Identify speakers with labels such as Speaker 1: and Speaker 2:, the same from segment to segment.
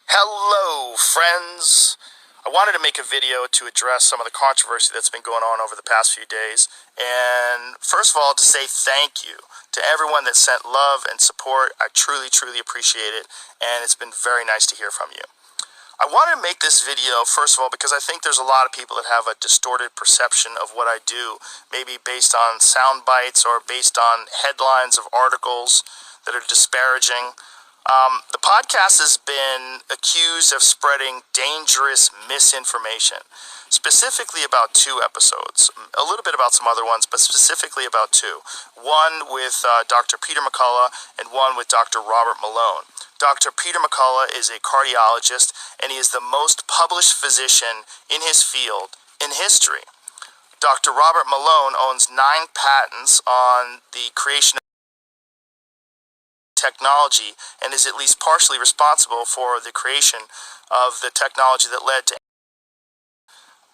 Speaker 1: Hello, friends! I wanted to make a video to address some of the controversy that's been going on over the past few days. And first of all, to say thank you to everyone that sent love and support. I truly appreciate it. And it's been very nice to hear from you. I wanted to make this video, first of all, because I think there's a lot of people that have a distorted perception of what I do, maybe based on sound bites or based on headlines of articles that are disparaging. The podcast has been accused of spreading dangerous misinformation, specifically about two episodes, a little bit about some other ones, but specifically about two. One with Dr. Peter McCullough and one with Dr. Robert Malone. Dr. Peter McCullough is a cardiologist, and he is the most published physician in his field in history. Dr. Robert Malone owns 9 patents on the creation of technology and is at least partially responsible for the creation of the technology that led to.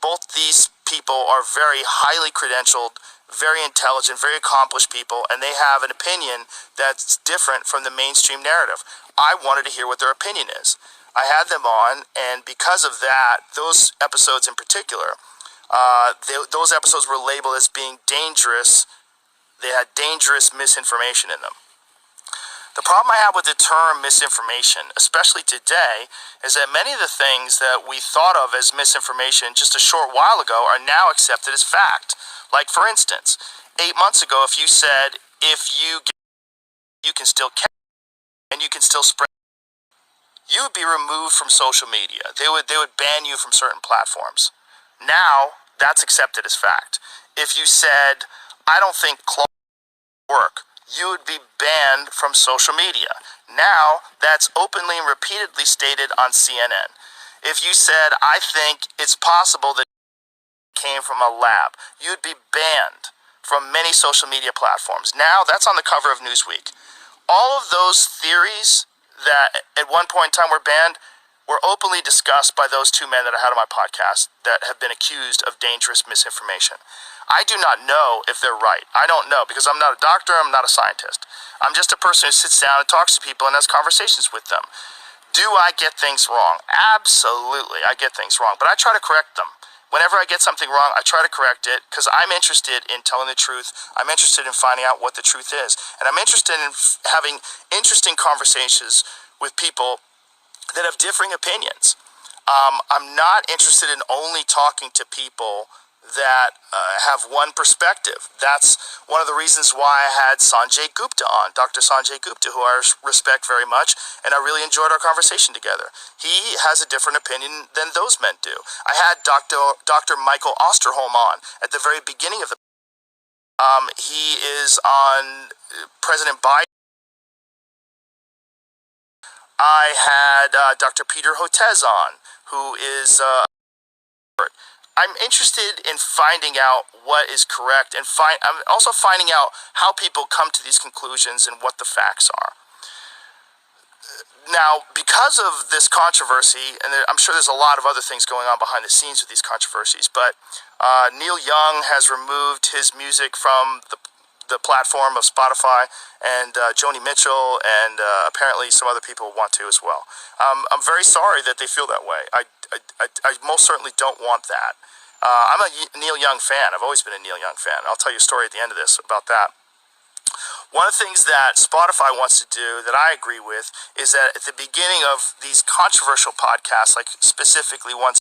Speaker 1: Both these people are very highly credentialed, very intelligent, very accomplished people, and they have an opinion that's different from the mainstream narrative. I wanted to hear what their opinion is. I had them on, and because of that, those episodes in particular, those episodes were labeled as being dangerous. They had dangerous misinformation in them. The problem I have with the term misinformation, especially today, is that many of the things that we thought of as misinformation just a short while ago are now accepted as fact. Like, for instance, 8 months ago, if you said, if you can still catch and you can still spread, you would be removed from social media. They would ban you from certain platforms. Now, that's accepted as fact. If you said, I don't think clothes work, you would be banned from social media. Now, that's openly and repeatedly stated on CNN. If you said, I think it's possible that it came from a lab, you'd be banned from many social media platforms. Now, that's on the cover of Newsweek. All of those theories that at one point in time were banned were openly discussed by those two men that I had on my podcast that have been accused of dangerous misinformation. I do not know if they're right. I don't know, because I'm not a doctor, I'm not a scientist. I'm just a person who sits down and talks to people and has conversations with them. Do I get things wrong? Absolutely, I get things wrong, but I try to correct them. Whenever I get something wrong, I try to correct it because I'm interested in telling the truth. I'm interested in finding out what the truth is. And I'm interested in having interesting conversations with people that have differing opinions. I'm not interested in only talking to people that have one perspective. That's one of the reasons why I had Sanjay Gupta on, Dr. Sanjay Gupta, who I respect very much, and I really enjoyed our conversation together. He has a different opinion than those men do. I had Dr. Michael Osterholm on at the very beginning of the. He is on President Biden. I had Dr. Peter Hotez on, who is. I'm interested in finding out what is correct, and I'm also finding out how people come to these conclusions and what the facts are. Now, because of this controversy, and I'm sure there's a lot of other things going on behind the scenes with these controversies, but Neil Young has removed his music from the platform of Spotify, and Joni Mitchell, and apparently some other people want to as well. I'm very sorry that they feel that way. I most certainly don't want that. I'm a Neil Young fan. I've always been a Neil Young fan. I'll tell you a story at the end of this about that. One of the things that Spotify wants to do that I agree with is that at the beginning of these controversial podcasts, like specifically once,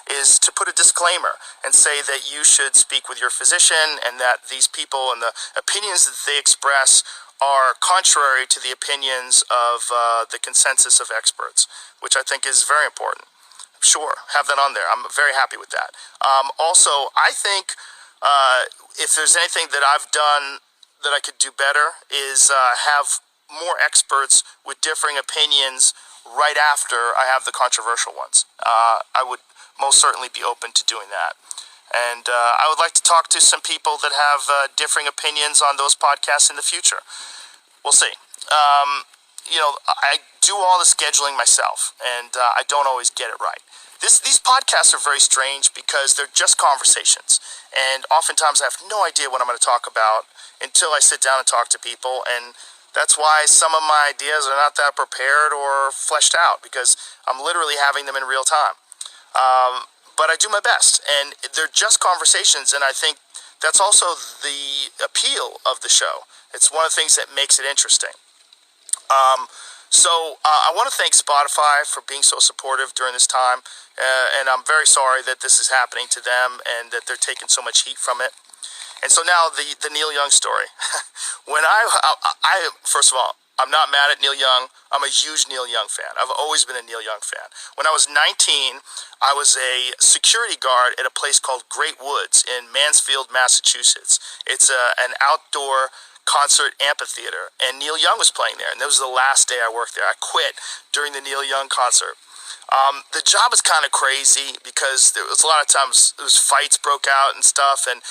Speaker 1: is to put a disclaimer and say that you should speak with your physician and that these people and the opinions that they express are contrary to the opinions of the consensus of experts, which I think is very important. Sure, have that on there. I'm very happy with that. Also, I think if there's anything that I've done that I could do better is have more experts with differing opinions right after I have the controversial ones. I would most certainly be open to doing that. And I would like to talk to some people that have differing opinions on those podcasts in the future. We'll see. I do all the scheduling myself, and I don't always get it right. These podcasts are very strange because they're just conversations, and oftentimes I have no idea what I'm going to talk about until I sit down and talk to people, and That's why some of my ideas are not that prepared or fleshed out, because I'm literally having them in real time. But I do my best, and they're just conversations, and I think that's also the appeal of the show. It's one of the things that makes it interesting. I want to thank Spotify for being so supportive during this time, and I'm very sorry that this is happening to them and that they're taking so much heat from it. And so now the Neil Young story. When I first of all, I'm not mad at Neil Young. I'm a huge Neil Young fan. I've always been a Neil Young fan. When I was 19, I was a security guard at a place called Great Woods in Mansfield, Massachusetts. It's an outdoor concert amphitheater, and Neil Young was playing there, and that was the last day I worked there. I quit during the Neil Young concert. The job is kind of crazy because there was a lot of times there was fights broke out and stuff, and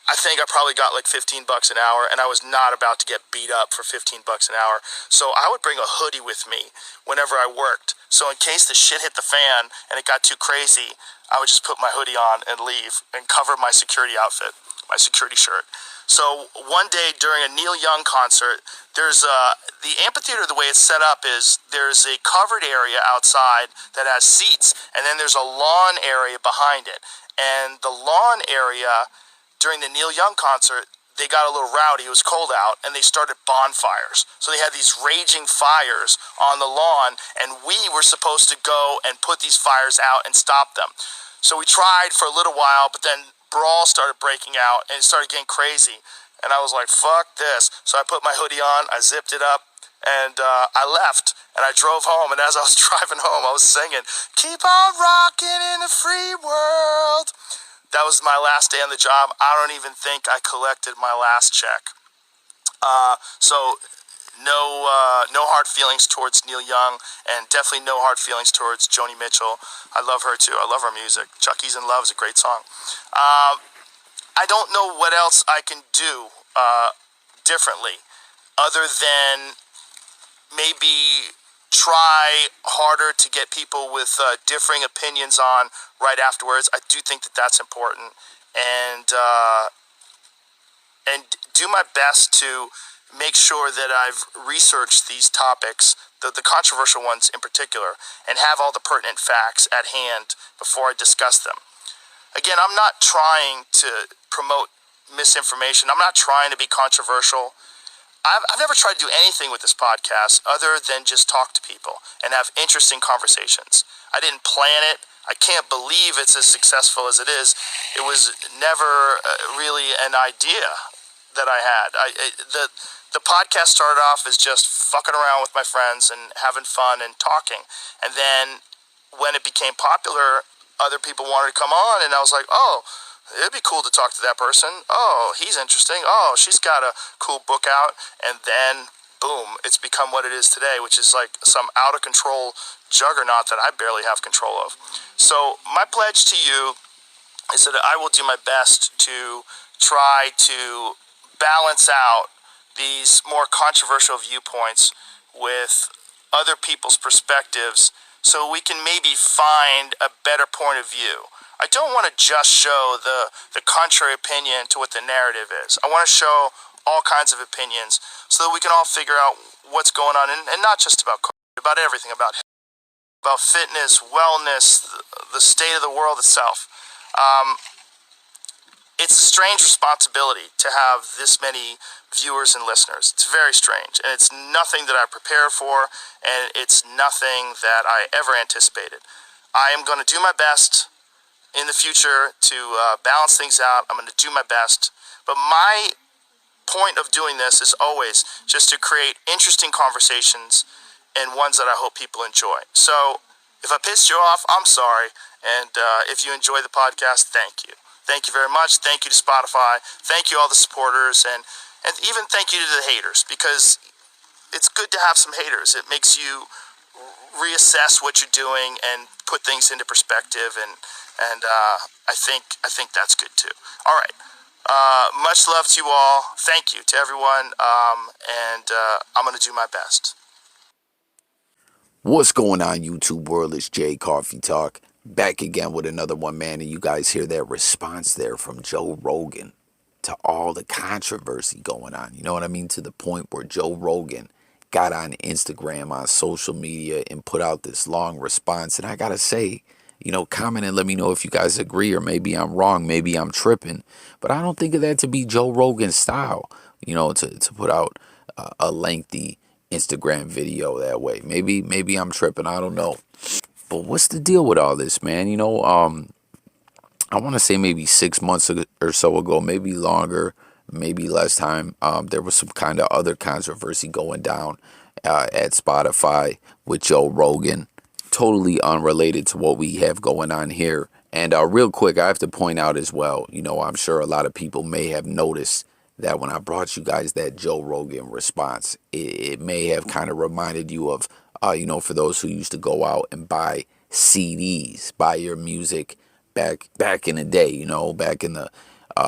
Speaker 1: I think I probably got like $15 an hour, and I was not about to get beat up for $15 an hour. So I would bring a hoodie with me whenever I worked. So in case the shit hit the fan and it got too crazy, I would just put my hoodie on and leave and cover my security outfit, my security shirt. So one day during a Neil Young concert, there's the amphitheater. The way it's set up is there's a covered area outside that has seats, and then there's a lawn area behind it. And the lawn area during the Neil Young concert, they got a little rowdy. It was cold out, and they started bonfires. So they had these raging fires on the lawn, and we were supposed to go and put these fires out and stop them. So we tried for a little while, but then brawl started breaking out, and it started getting crazy. And I was like, fuck this. So I put my hoodie on, I zipped it up, and I left. And I drove home, and as I was driving home, I was singing, "Keep on rocking in the free world." That was my last day on the job. I don't even think I collected my last check. So no hard feelings towards Neil Young, and definitely no hard feelings towards Joni Mitchell. I love her too. I love her music. Chucky's in Love is a great song. I don't know what else I can do differently other than maybe try harder to get people with differing opinions on right afterwards. I do think that that's important, and do my best to make sure that I've researched these topics, the controversial ones in particular, and have all the pertinent facts at hand before I discuss them. Again, I'm not trying to promote misinformation. I'm not trying to be controversial. I've never tried to do anything with this podcast other than just talk to people and have interesting conversations. I didn't plan it. I can't believe it's as successful as it is. It was never really an idea that I had. The podcast started off as just fucking around with my friends and having fun and talking. And then when it became popular, other people wanted to come on, and I was like, oh, it'd be cool to talk to that person. Oh, he's interesting. Oh, she's got a cool book out. And then, boom, it's become what it is today, which is like some out-of-control juggernaut that I barely have control of. So my pledge to you is that I will do my best to try to balance out these more controversial viewpoints with other people's perspectives so we can maybe find a better point of view. I don't want to just show the contrary opinion to what the narrative is. I want to show all kinds of opinions so that we can all figure out what's going on, and not just about COVID, about everything, about fitness, wellness, the state of the world itself. It's a strange responsibility to have this many viewers and listeners. It's very strange, and it's nothing that I prepare for, and it's nothing that I ever anticipated. I am going to do my best in the future to balance things out. I'm going to do my best. But my point of doing this is always just to create interesting conversations and ones that I hope people enjoy. So if I pissed you off, I'm sorry. And if you enjoy the podcast, thank you. Thank you very much. Thank you to Spotify. Thank you all the supporters. And even thank you to the haters, because it's good to have some haters. It makes you reassess what you're doing and put things into perspective, and I think that's good too. All right, much love to you all. Thank you to everyone, and I'm gonna do my best.
Speaker 2: What's going on, YouTube world? It's Jay Coffee Talk, back again with another one, man. And you guys hear that response there from Joe Rogan to all the controversy going on. You know what I mean? To the point where Joe Rogan got on Instagram, on social media, and put out this long response. And I gotta say, comment and let me know if you guys agree, or maybe I'm wrong, maybe I'm tripping. But I don't think of that to be Joe Rogan's style, to put out a lengthy Instagram video that way. Maybe I'm tripping, I don't know. But what's the deal with all this, man? I want to say maybe 6 months or so ago, maybe longer, maybe less time. There was some kind of other controversy going down at Spotify with Joe Rogan, totally unrelated to what we have going on here. And real quick, I have to point out as well, I'm sure a lot of people may have noticed that when I brought you guys that Joe Rogan response, it may have kind of reminded you of, for those who used to go out and buy CDs, buy your music back in the day, back in the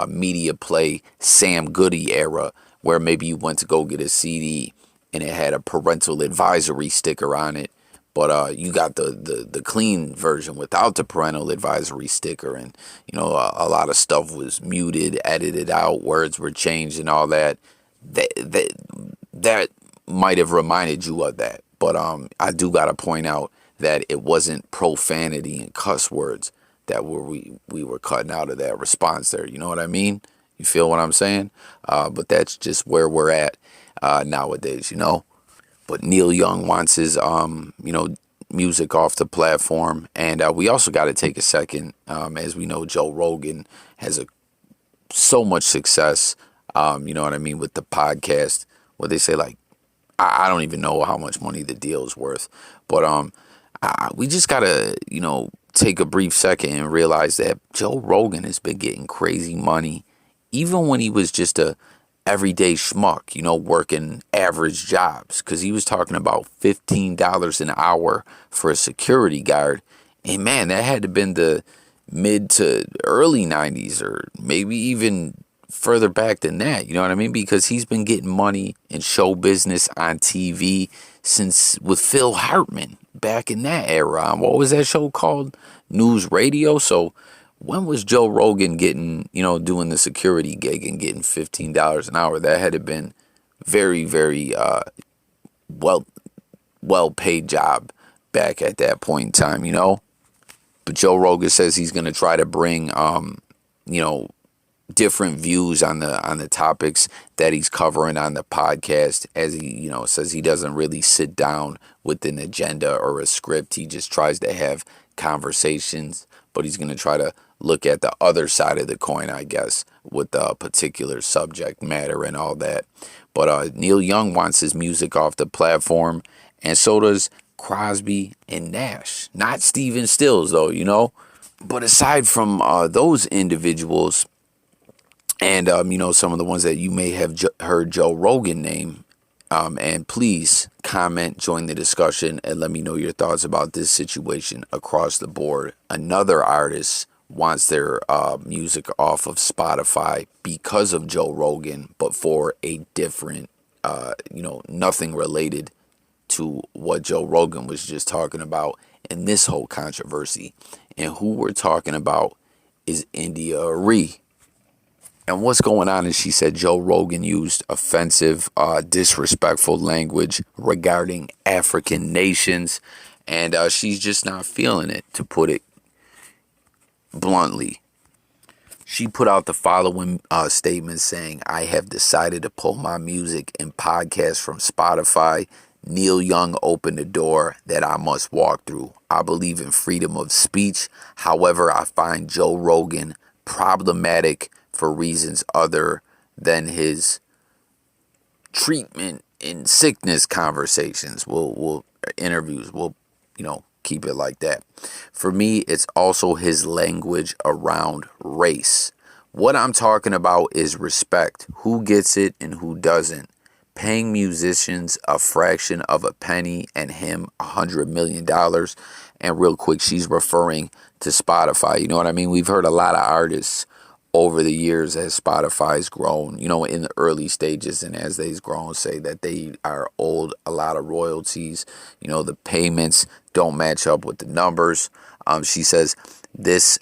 Speaker 2: media play Sam Goody era, where maybe you went to go get a CD and it had a parental advisory sticker on it, but you got the clean version without the parental advisory sticker, and a lot of stuff was muted, edited out, words were changed, and all that. That might have reminded you of that, but I do gotta point out that it wasn't profanity and cuss words that we were cutting out of that response there. You know what I mean? You feel what I'm saying? But that's just where we're at nowadays, But Neil Young wants his, music off the platform. And we also got to take a second, as we know, Joe Rogan has so much success, you know what I mean, with the podcast. What they say, like, I don't even know how much money the deal is worth. But we just got to, take a brief second and realize that Joe Rogan has been getting crazy money, even when he was just a everyday schmuck, working average jobs. Because he was talking about $15 an hour for a security guard. And man, that had to have been the mid to early 90s, or maybe even further back than that. You know what I mean? Because he's been getting money in show business on TV since with Phil Hartman back in that era. What was that show called? News Radio. So when was Joe Rogan getting, doing the security gig and getting $15 an hour? That had to been very, very well paid job back at that point in time, But Joe Rogan says he's gonna try to bring different views on the topics that he's covering on the podcast, as he says he doesn't really sit down with an agenda or a script. He just tries to have conversations, but he's going to try to look at the other side of the coin, I guess, with the particular subject matter and all that. But Neil Young wants his music off the platform, and so does Crosby and Nash. Not Steven Stills, though, But aside from those individuals, and some of the ones that you may have heard Joe Rogan name, and please comment, join the discussion, and let me know your thoughts about this situation across the board. Another artist wants their music off of Spotify because of Joe Rogan, but for a different, nothing related to what Joe Rogan was just talking about in this whole controversy. And who we're talking about is Arie. And what's going on is she said Joe Rogan used offensive, disrespectful language regarding African nations. And she's just not feeling it, to put it bluntly. She put out the following statement saying, "I have decided to pull my music and podcast from Spotify. Neil Young opened the door that I must walk through. I believe in freedom of speech. However, I find Joe Rogan problematic for reasons other than his treatment in sickness conversations." We'll interviews. We'll, keep it like that. For me, it's also his language around race. What I'm talking about is respect. Who gets it and who doesn't? Paying musicians a fraction of a penny and him $100 million. And real quick, she's referring to Spotify. You know what I mean? We've heard a lot of artists over the years as Spotify's grown, in the early stages, and as they've grown, say that they are owed a lot of royalties. The payments don't match up with the numbers. She says this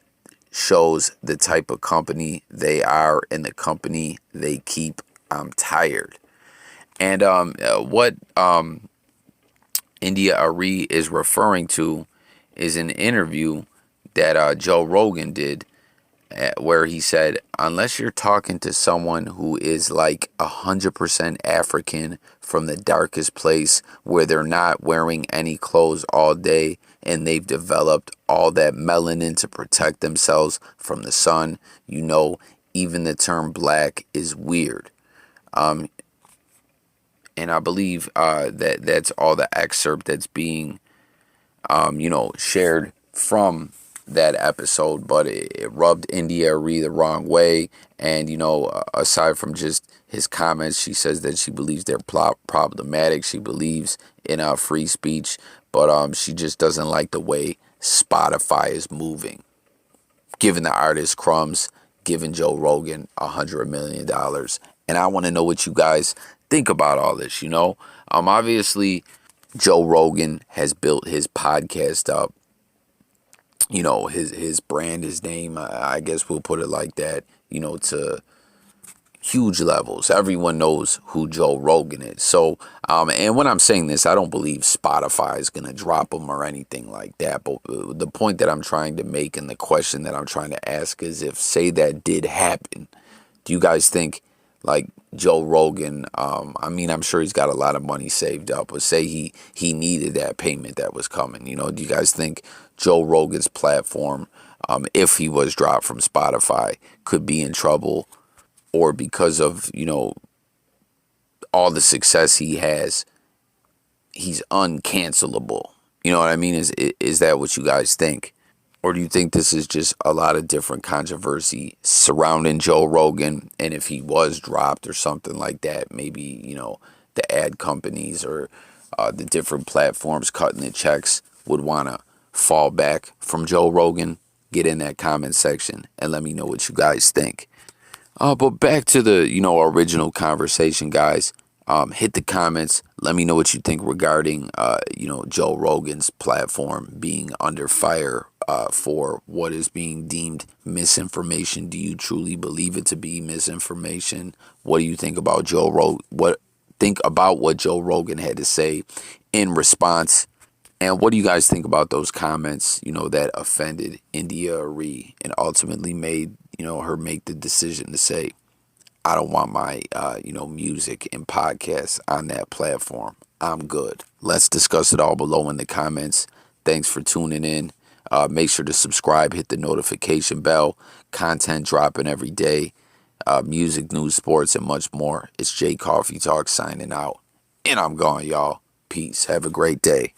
Speaker 2: shows the type of company they are and the company they keep. I'm tired. And what India Arie is referring to is an interview that Joe Rogan did, where he said, unless you're talking to someone who is like 100% African from the darkest place where they're not wearing any clothes all day and they've developed all that melanin to protect themselves from the sun, you know, even the term black is weird. And I believe that that's all the excerpt that's being shared from that episode, but it rubbed India Arie the wrong way. And, aside from just his comments, she says that she believes they're problematic. She believes in free speech, but she just doesn't like the way Spotify is moving, giving the artist crumbs, giving Joe Rogan $100 million. And I want to know what you guys think about all this. Obviously, Joe Rogan has built his podcast up, his brand, his name, I guess we'll put it like that, to huge levels. Everyone knows who Joe Rogan is. So, and when I'm saying this, I don't believe Spotify is going to drop him or anything like that. But the point that I'm trying to make and the question that I'm trying to ask is, if, say, that did happen, do you guys think, like, Joe Rogan, I'm sure he's got a lot of money saved up, but say he needed that payment that was coming, do you guys think Joe Rogan's platform, if he was dropped from Spotify, could be in trouble? Or because of, all the success he has, he's uncancelable? You know what I mean? Is that what you guys think? Or do you think this is just a lot of different controversy surrounding Joe Rogan? And if he was dropped or something like that, maybe, the ad companies or the different platforms cutting the checks would want to fall back from Joe Rogan? Get in that comment section and let me know what you guys think. But back to the, original conversation, guys. Hit the comments. Let me know what you think regarding, Joe Rogan's platform being under fire for what is being deemed misinformation. Do you truly believe it to be misinformation? What do you think about Joe Rogan? Think about what Joe Rogan had to say in response? And what do you guys think about those comments, that offended India Arie and ultimately made, her make the decision to say, I don't want my, music and podcasts on that platform. I'm good. Let's discuss it all below in the comments. Thanks for tuning in. Make sure to subscribe, hit the notification bell. Content dropping every day. Music, news, sports, and much more. It's Jay Coffee Talk signing out. And I'm gone, y'all. Peace. Have a great day.